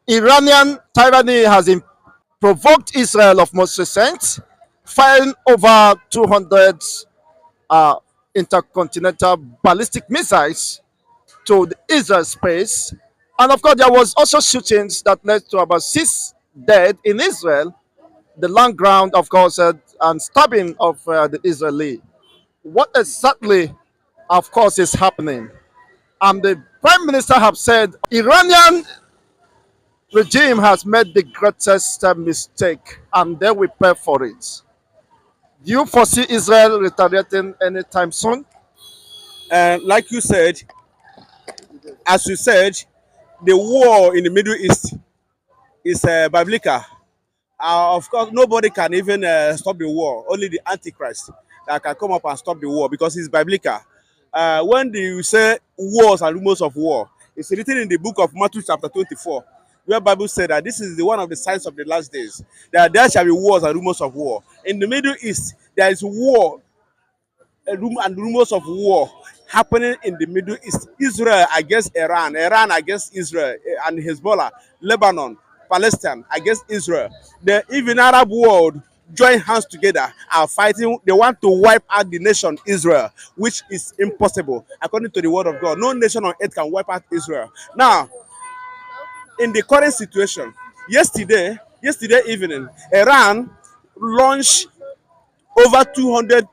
Iranian tyranny has provoked Israel of most recent, firing over 200 uh, intercontinental ballistic missiles to the Israel space. And of course, there was also shootings that led to about 6 dead in Israel, the land ground, of course, and stabbing of the Israeli. What exactly, of course, is happening? The prime minister have said Iranian regime has made the greatest mistake and they will pay for it. Do you foresee Israel retaliating anytime soon? And like you said, as you said, the war in the Middle East is biblical. Of course, nobody can even stop the war. Only the Antichrist that can come up and stop the war because it's biblical. When you say wars and rumors of war, it's written in the book of Matthew chapter 24, where Bible said that this is the one of the signs of the last days, that there shall be wars and rumors of war. In the Middle East, there is war and rumors of war happening in the Middle East. Israel against Iran, Iran against Israel and Hezbollah, Lebanon, Palestine against Israel. The even Arab world join hands together are fighting. They want to wipe out the nation Israel, which is impossible according to the word of God. No nation on earth can wipe out Israel. Now, in the current situation, yesterday evening, Iran launched over 200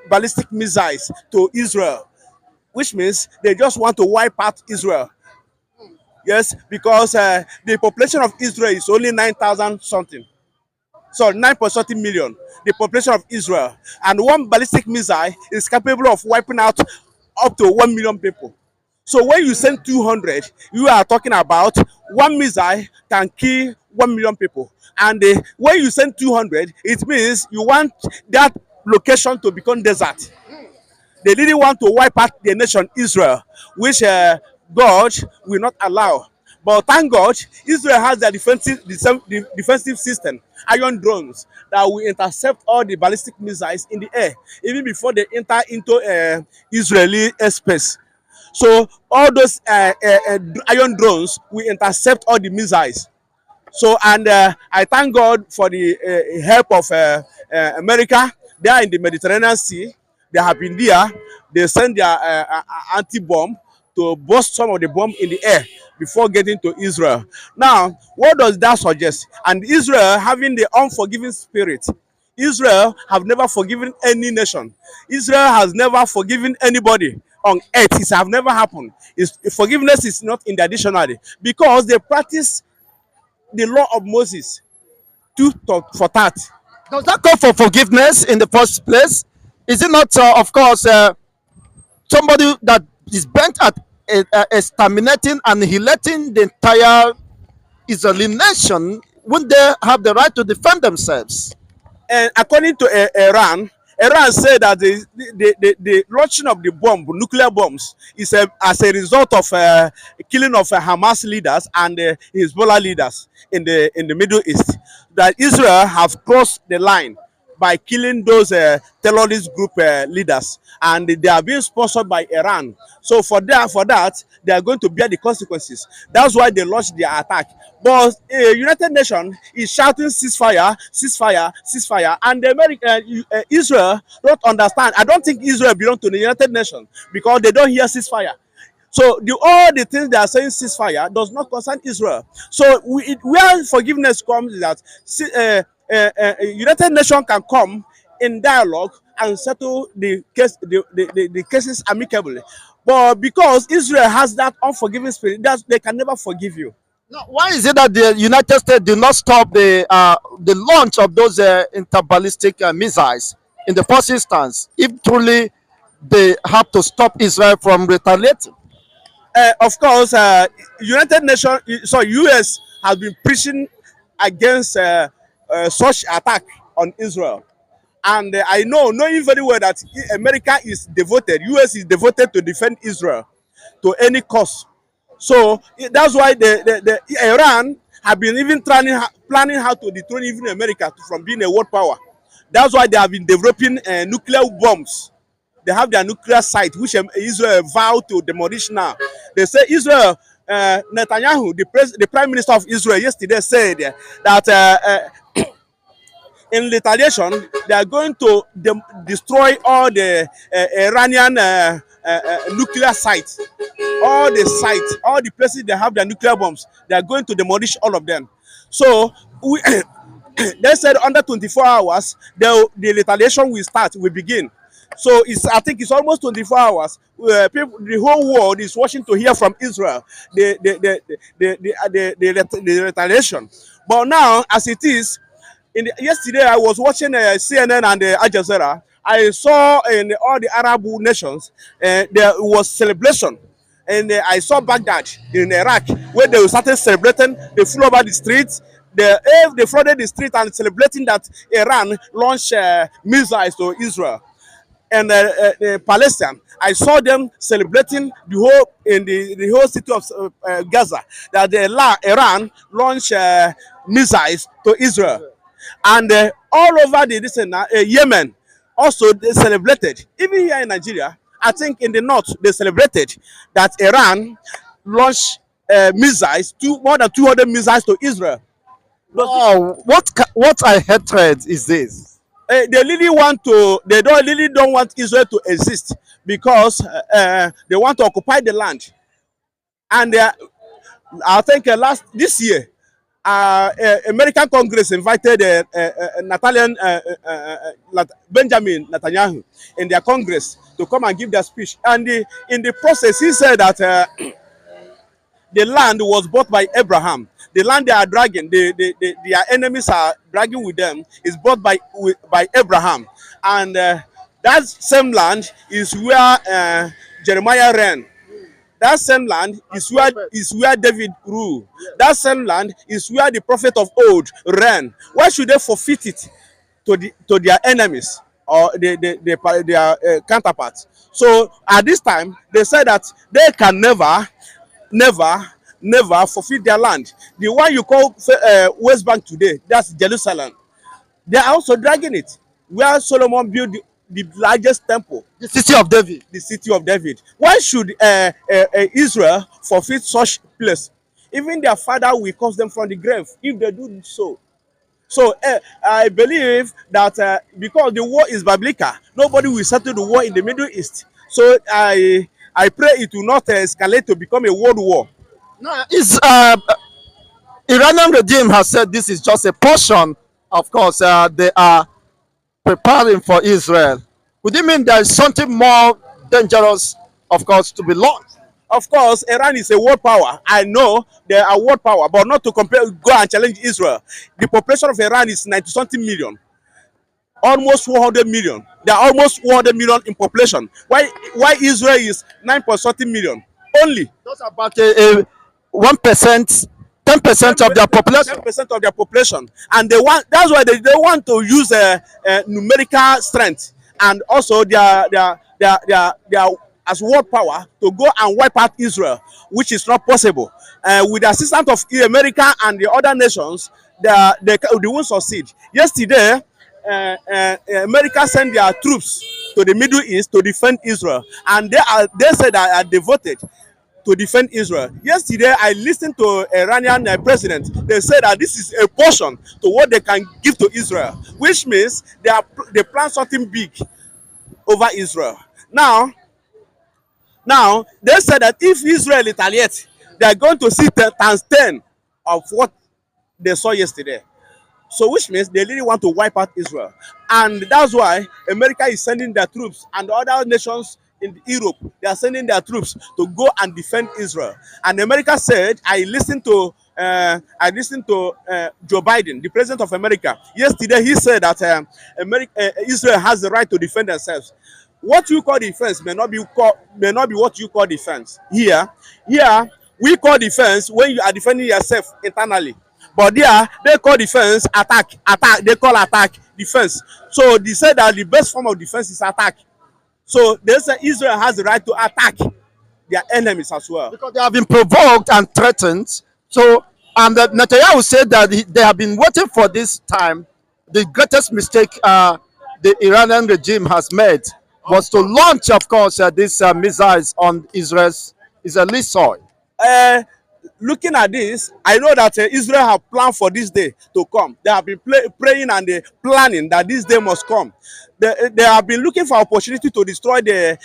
ballistic missiles to Israel, which means they just want to wipe out Israel. Yes, because the population of Israel is only 9,000 something. So 9.something million, the population of Israel. And one ballistic missile is capable of wiping out up to 1 million people. So when you send 200, you are talking about one missile can kill 1 million people. And when you send 200, it means you want that location to become desert. They didn't want to wipe out the nation Israel, which God will not allow. But thank God, Israel has their defensive system, iron drones, that will intercept all the ballistic missiles in the air, even before they enter into Israeli airspace. So all those iron drones will intercept all the missiles. So, and I thank God for the help of America. They are in the Mediterranean Sea. They have been there. They send their anti-bomb to burst some of the bomb in the air before getting to Israel. Now, what does that suggest? And Israel having the unforgiving spirit. Israel have never forgiven any nation. Israel has never forgiven anybody on earth. It have never happened. Forgiveness is not in the dictionary because they practice the law of Moses for that. Does that call for forgiveness in the first place? Is it not, of course, somebody that is bent at exterminating and annihilating the entire Israeli nation? Wouldn't they have the right to defend themselves? And according to Iran, Iran said that the launching of the bomb, nuclear bombs, is as a result of killing of Hamas leaders and Hezbollah leaders in the Middle East. That Israel have crossed the line by killing those terrorist group leaders, and they are being sponsored by Iran. So for that, they are going to bear the consequences. That's why they launched their attack. But United Nations is shouting ceasefire, ceasefire, ceasefire, and Israel don't understand. I don't think Israel belongs to the United Nations because they don't hear ceasefire. So all the things they are saying ceasefire does not concern Israel. So where forgiveness comes is that United Nations can come in dialogue and settle the cases amicably. But because Israel has that unforgiving spirit, that they can never forgive you. Now, why is it that the United States did not stop the launch of those interballistic missiles in the first instance, if truly they have to stop Israel from retaliating? Of course, United Nations, so US has been preaching against such attack on Israel. And I knowing very well that America is devoted, US is devoted to defend Israel to any cost. So that's why the Iran have been even planning how to dethrone even America from being a world power. That's why they have been developing nuclear bombs. They have their nuclear site, which Israel vowed to demolish now. They say Israel Netanyahu, the prime minister of Israel, yesterday said that in retaliation, they are going to destroy all the Iranian nuclear sites, all the places they have their nuclear bombs. They are going to demolish all of them. So we, they said under 24 hours, the retaliation will begin. So I think it's almost 24 hours. The whole world is watching to hear from Israel the retaliation. But now, as it is, yesterday I was watching CNN and Al Jazeera. I saw in all the Arab nations there was celebration, and I saw Baghdad in Iraq where they started celebrating. They flew over the streets. They flooded the street and celebrating that Iran launched missiles to Israel and Palestine. I saw them celebrating the whole city of Gaza that Iran launched missiles to Israel, and all over Yemen also they celebrated. Even here in Nigeria, I think in the north they celebrated that Iran launched missiles, more than 200 missiles to Israel. Wow, what a hatred is this? They don't really don't want Israel to exist because they want to occupy the land. And I think this year American Congress invited Benjamin Netanyahu in their Congress to come and give their speech. And in the process, he said that the land was bought by Abraham. The land they are dragging, their enemies are dragging with them, is bought by Abraham. And that same land is where Jeremiah ran. That same land is where David ruled. That same land is where the prophet of old ran. Why should they forfeit it to their enemies or their counterparts? So at this time, they said that they can never forfeit their land. The one you call West Bank today, that's Jerusalem. They are also dragging it. Where Solomon built the largest temple, The city of David. the city of David. Why should Israel forfeit such place? Even their father will curse them from the grave if they do so. So I believe that because the war is biblical, nobody will settle the war in the Middle East. So I pray it will not escalate to become a world war. No, is Iranian regime has said this is just a portion. Of course, they are preparing for Israel. Would you mean there is something more dangerous, of course, to be launched? Of course, Iran is a world power. I know they are world power, but not to compare, go and challenge Israel. The population of Iran is 90 something million, almost 400 million. They are almost 400 million in population. Why Israel is 9 point something million only? That's about a 1%, 10% of their population. 10% of their population, and that's why they want to use numerical strength and also their as world power to go and wipe out Israel, which is not possible. With the assistance of America and the other nations, they won't succeed. Yesterday, America sent their troops to the Middle East to defend Israel, and they said that are devoted to defend Israel. Yesterday, I listened to Iranian president. They said that this is a portion to what they can give to Israel, which means they plan something big over Israel. Now they said that if Israel retaliates, they are going to see times 10 of what they saw yesterday. So which means they really want to wipe out Israel. And that's why America is sending their troops, and the other nations in Europe, they are sending their troops to go and defend Israel. And America said, I listened to Joe Biden, the president of America. Yesterday, he said that Israel has the right to defend themselves. What you call defense may not be what you call defense. Here, we call defense when you are defending yourself internally. But there, they call defense attack. They call attack defense. So they say that the best form of defense is attack. So they say Israel has the right to attack their enemies as well. Because they have been provoked and threatened. So, and Netanyahu said that they have been waiting for this time. The greatest mistake the Iranian regime has made was to launch, of course, these missiles on Israeli soil. looking at this, I know that Israel have planned for this day to come. They have been praying and planning that this day must come. They have been looking for opportunity to destroy the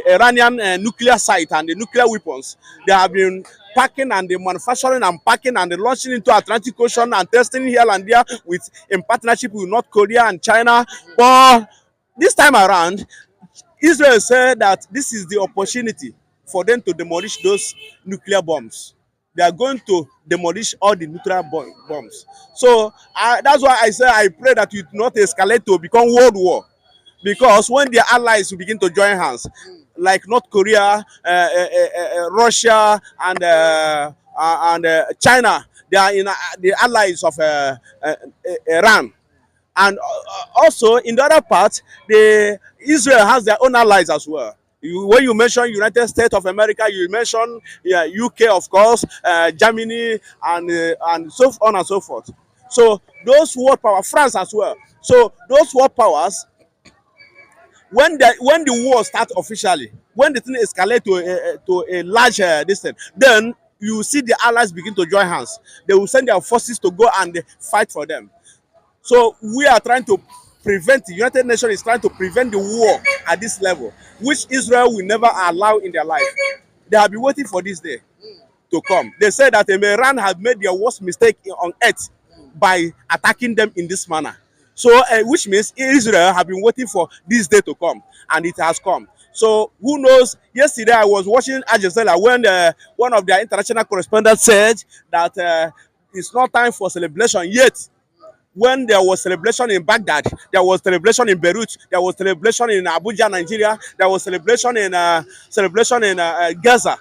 Iranian nuclear site and the nuclear weapons. They have been packing and the manufacturing and packing and the launching into Atlantic Ocean and testing here and there with in partnership with North Korea and China. But this time around, Israel said that this is the opportunity for them to demolish those nuclear bombs. They are going to demolish all the nuclear bombs. So that's why I say I pray that it not escalate to become world war. Because when the allies will begin to join hands, like North Korea, Russia, and China, they are in the allies of Iran. And also in the other part, the Israel has their own allies as well. When you mention United States of America, you mention, yeah, UK, of course, Germany, and so on and so forth. So those world power, France as well. So those world powers, when the war starts officially, when the thing escalates to a large distance, then you see the allies begin to join hands. They will send their forces to go and fight for them. So we are trying to prevent, the United Nations is trying to prevent the war at this level, which Israel will never allow in their life. They have been waiting for this day to come. They said that Iran have made their worst mistake on earth by attacking them in this manner. So, which means Israel have been waiting for this day to come, and it has come. So, who knows? Yesterday, I was watching Al Jazeera when one of their international correspondents said that it's not time for celebration yet. When there was celebration in Baghdad, there was celebration in Beirut, there was celebration in Abuja, Nigeria, there was celebration in Gaza.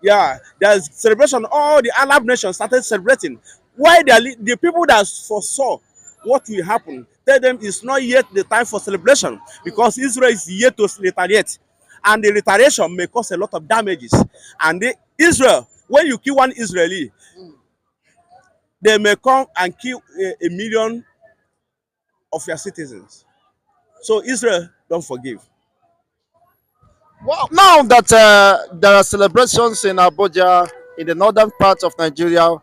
Yeah, there's celebration. All the Arab nations started celebrating. Why the people that foresaw what will happen tell them it's not yet the time for celebration, because Israel is yet to retaliate, and the retaliation may cause a lot of damages. And Israel, when you kill one Israeli, they may come and kill a million of your citizens. So Israel don't forgive. Well, now that there are celebrations in Abuja, in the northern part of Nigeria,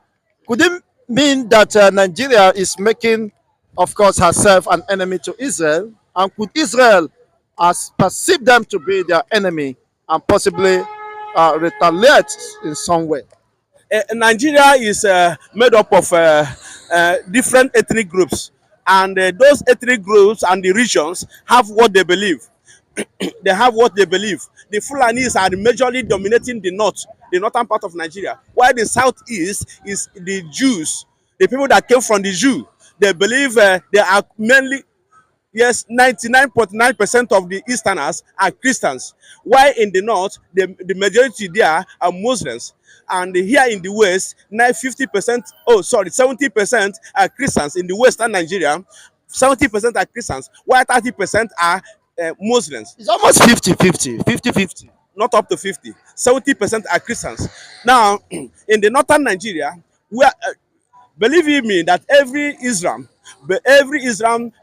could it mean that Nigeria is making, of course, herself an enemy to Israel? And could Israel as perceive them to be their enemy and possibly retaliate in some way? Nigeria is made up of different ethnic groups, and those ethnic groups and the regions have what they believe. They have what they believe. The Fulanis are majorly dominating the north, the northern part of Nigeria, while the southeast is the Jews, the people that came from the Jew. They believe they are mainly, yes, 99.9% of the Easterners are Christians, while in the north, the majority there are Muslims. And here in the West, 50%, 70% are Christians in the Western Nigeria. 70% are Christians, while 30% are Muslims. It's almost 50-50, 50-50. Not up to 50. 70% are Christians. Now, in the northern Nigeria, where believe you me that every Islam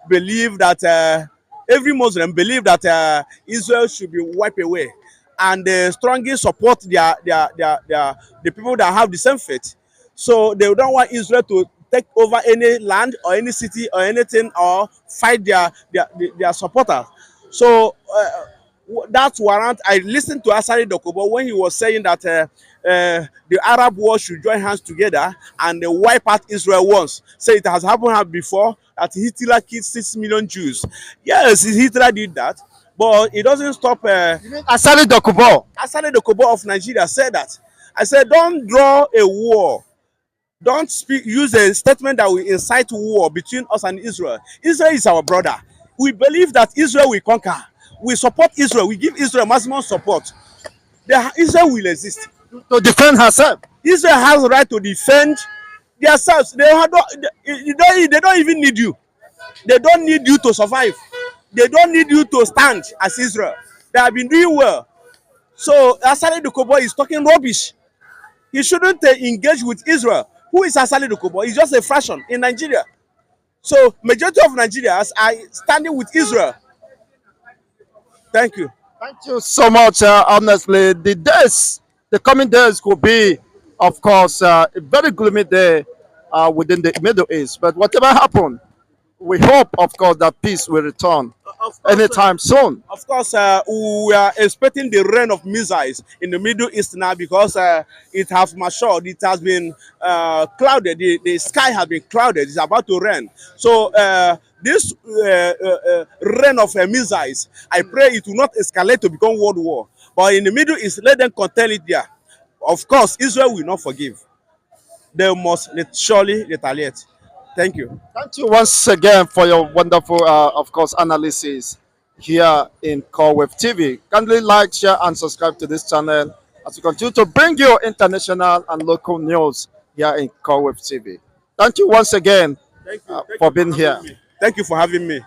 believe that every Muslim believe that Israel should be wiped away, and they strongly support the people that have the same faith. So they don't want Israel to take over any land or any city or anything, or fight their supporters. So that's warrant. I listened to Asari Dokubo when he was saying that the Arab world should join hands together and wipe out Israel once. Say it has happened before that Hitler killed 6 million Jews. Yes, Hitler did that, but it doesn't stop. Asali Dokubo. Asari Dokubo of Nigeria said that. I said, don't draw a war. Don't use a statement that will incite war between us and Israel. Israel is our brother. We believe that Israel will conquer. We support Israel. We give Israel maximum support. Israel will exist. To defend herself. Israel has the right to defend themselves. They don't even need you. They don't need you to survive. They don't need you to stand as Israel. They have been doing well. So Asali Dokubo is talking rubbish. He shouldn't engage with Israel. Who is Asali Dokubo? He's just a fraction in Nigeria. So majority of Nigerians are standing with Israel. Thank you. Thank you so much. Honestly, the coming days could be of course, a very gloomy day within the Middle East. But whatever happened, we hope, of course, that peace will return Of course, anytime soon. we are expecting the rain of missiles in the Middle East now because it has matured. It has been clouded. The sky has been clouded. It's about to rain. So this rain of missiles, I pray it will not escalate to become world war. But in the Middle East, let them contain it there. Of course, Israel will not forgive. They must surely retaliate. Thank you. Thank you once again for your wonderful, of course, analysis here in Corewave TV. Kindly like, share, and subscribe to this channel as we continue to bring you international and local news here in Corewave TV. Thank you once again Thank you. Thank for you for being here. having me. Thank you for having me.